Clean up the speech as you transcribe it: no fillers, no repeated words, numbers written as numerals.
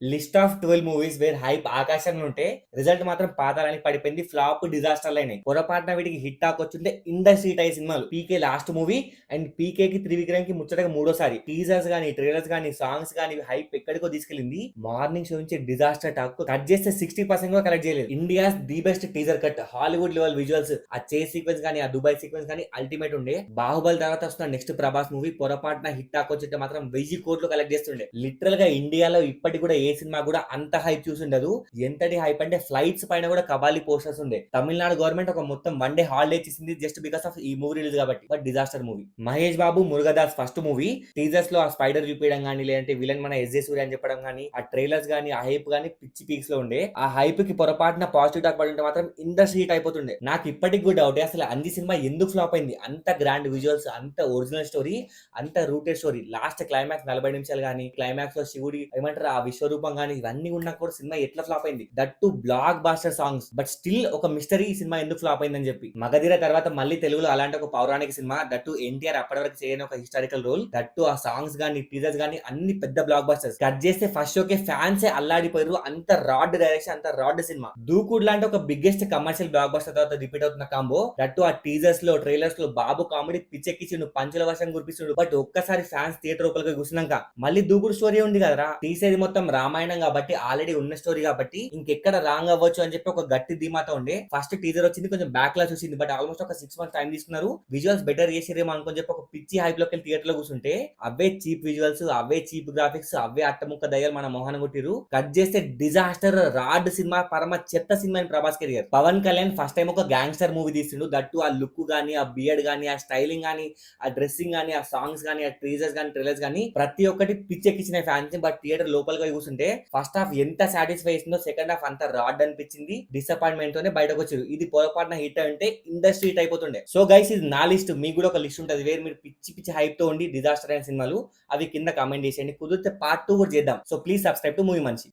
List of 12 movies where hype ఆకాశంలో ఉంటే result మాత్రం పాతాళానికి పడిపోయింది. ఫ్లాప్ డిజాస్టర్లు అయినాయి. పొరపాటున వీటికి హిట్ టాక్ వచ్చింటే ఇండస్ట్రీ టై సినిమాలు. పీకే లాస్ట్ మూవీ అండ్ పీకేకి త్రివిక్రమ్ కి ముచ్చటగా మూడోసారి. టీజర్స్ గానీ, ట్రైలర్స్ గానీ, సాంగ్స్ గానీ హైప్ ఎక్కడికో తీసుకెళ్ళింది. మార్నింగ్ షో నుంచి డిజాస్టర్ టాక్ కట్ చేస్తే 60% కూడా కలెక్ట్ చేయలేదు. India's the best teaser cut, Hollywood level visuals, ఆ చేస్ సీక్వెన్స్ గానీ, ఆ దుబాయ్ సీక్వెన్స్ గానీ అల్టిమేట్ ఉండే. బాహుబలి తర్వాత వస్తున్న నెక్స్ట్ ప్రభాస్ మూవీ పొరపాటున హిట్ టాక్ వచ్చింటే మాత్రం 1000 కోట్లు కలెక్ట్ చేస్తుండే. లిటరల్ గా ఇండియాలో ఇప్పటికి కూడా ఏ సినిమా కూడా అంత హైప్ చూసుండదు. ఎంతటి హైప్ అంటే ఫ్లైట్స్ పైన కూడా కబాలి పోస్టర్స్ ఉండే. తమిళనాడు గవర్నమెంట్ ఒక మొత్తం 1 డే హాలిడే ఇచ్చింది జస్ట్ బికాస్ ఆఫ్ ఈ మూవీ రిలీజ్ కాబట్టి. But disaster movie. Mahesh Babu Murugadoss first movie teasers లో ఆ స్పైడర్ చూపించడం గానీ, లేదంటే విలన్ మన ఎస్జే సూర్య అని చెప్పడం గానీ, ఆ ట్రైలర్స్ గానీ, ఆ హైప్ గానీ పిచ్చి పీక్స్ లో ఉండే. ఆ హైప్ కి పొరపాటున పాజిటివ్ టాక్ పడి ఉంటే మాత్రం ఇండస్ట్రీ హిట్ అయిపోతుండే. నాకు ఇప్పటికి కూడా డౌట్ అసలు అంజి సినిమా ఎందుకు ఫ్లాప్ అయింది. అంత గ్రాండ్ విజువల్స్, అంత ఒరిజినల్ స్టోరీ, అంత రూటెడ్ స్టోరీ. లాస్ట్ క్లైమాక్స్ 40 నిమిషాలు గానీ, క్లైమాక్స్ లో శివుడి ఏమంటారు ఆ విశ్వరూపం గానీ, ఇవన్నీ ఉన్నా కూడా సినిమా ఎట్లా ఫ్లాప్ అయింది. That to blockbuster songs. But still ఒక మిస్టరీ ఈ సినిమా ఎందుకు ఫ్లాప్ అయిందని చెప్పి. మగధీర తర్వాత మళ్ళీ తెలుగులో అలాంటి ఒక పౌరాణిక సినిమా, దట్ టు ఎన్టీఆర్ అప్పటి వరకు చేయని ఒక హిస్టారికల్ రోల్, దట్ టు ఆ సాంగ్స్ గానీ, టీజర్స్ గానీ అన్ని పెద్ద బ్లాక్ బాస్టర్స్. కట్ చేస్తే ఫస్ట్ షోకే ఫ్యాన్సే అల్లాడిపోయారు. అంత రాడ్ డైరెక్షన్, అంత రాడ్ సినిమా. దూకుడు లాంటి ఒక బిగ్గెస్ట్ కమర్షియల్ బ్లాక్ బాస్టర్ తర్వాత రిపీట్ అవుతున్న కాంబో. దట్ టు ఆ టీజర్స్ లో, ట్రైలర్స్ లో బాబు కామెడీ పిచ్చెక్కించిండు, పంచుల వర్షం కురిపిస్తుండు. బట్ ఒక్కసారి ఫ్యాన్స్ థియేటర్ లోపలికి కూర్చున్నాక మళ్ళీ దూకుడు స్టోరీ ఉంది కదరా. తీసేది మొత్తం రామాయణం కాబట్టి, ఆల్రెడీ ఉన్న స్టోరీ కాబట్టి ఇంకెక్కడ రాంగ్ అవ్వచ్చు అని చెప్పి ఒక గట్టి ధీమాతో ఉండే. ఫస్ట్ టీజర్ వచ్చింది, కొంచెం బ్యాక్ లాస్ వచ్చింది. బట్ ఆల్మోస్ట్ ఒక 6 మంత్స్ టైం తీసుకున్నారు. విజువల్స్ బెటర్ చేసిరేమో అనుకుని చెప్పి ఒక పిచ్చి హైప్ లోకి థియేటర్ లో కూర్చుంటే అవే చీప్ విజువల్స్, అవే చీప్ గ్రాఫిక్స్, అవే అట్టముక్క దయ్యాలు మన మొహాన్ని కొట్టిరు. కట్ చేస్తే డిజాస్టర్ రాడ్ సినిమా, పరమ చెత్త సినిమా అని Prabhas career. Pawan Kalyan first time ఒక గ్యాంగ్స్టర్ మూవీ తీసిండు. దట్టు ఆ లుక్ గానీ, ఆ బియర్డ్ గానీ, ఆ స్టైలింగ్ గానీ, ఆ డ్రెస్సింగ్ గానీ, ఆ సాంగ్స్ గానీ, ఆ టీజర్స్ గానీ, ట్రైలర్స్ గానీ ప్రతి ఒక్కటి పిచ్చెక్కించిన ఫ్యాన్స్. బట్ థియేటర్ లోపలికి కూర్చుంటే ఫస్ట్ హాఫ్ ఎంత సాటిస్ఫై చేసిందో, సెకండ్ హాఫ్ అంత రాడ్ అనిపించింది. డిసప్పాయింట్మెంట్ తోనే బయటకు వచ్చారు. ఇది పొరపాటున హిట్ అంటే ఇండస్ట్రీ హిట్ అయిపోతుండే. సో గైస్, ఇది నా లిస్ట్. మీకు కూడా ఒక లిస్ట్ ఉంటుంది వేరే మీరు పిచ్చి పిచ్చి హైప్ తో ఉండి డిజాస్టర్ అయిన సినిమాలు. అవి కింద కామెంట్ చేసేయండి. కుదిరితే పార్ట్ 2 కూడా చేద్దాం. So please subscribe to movie మంచి.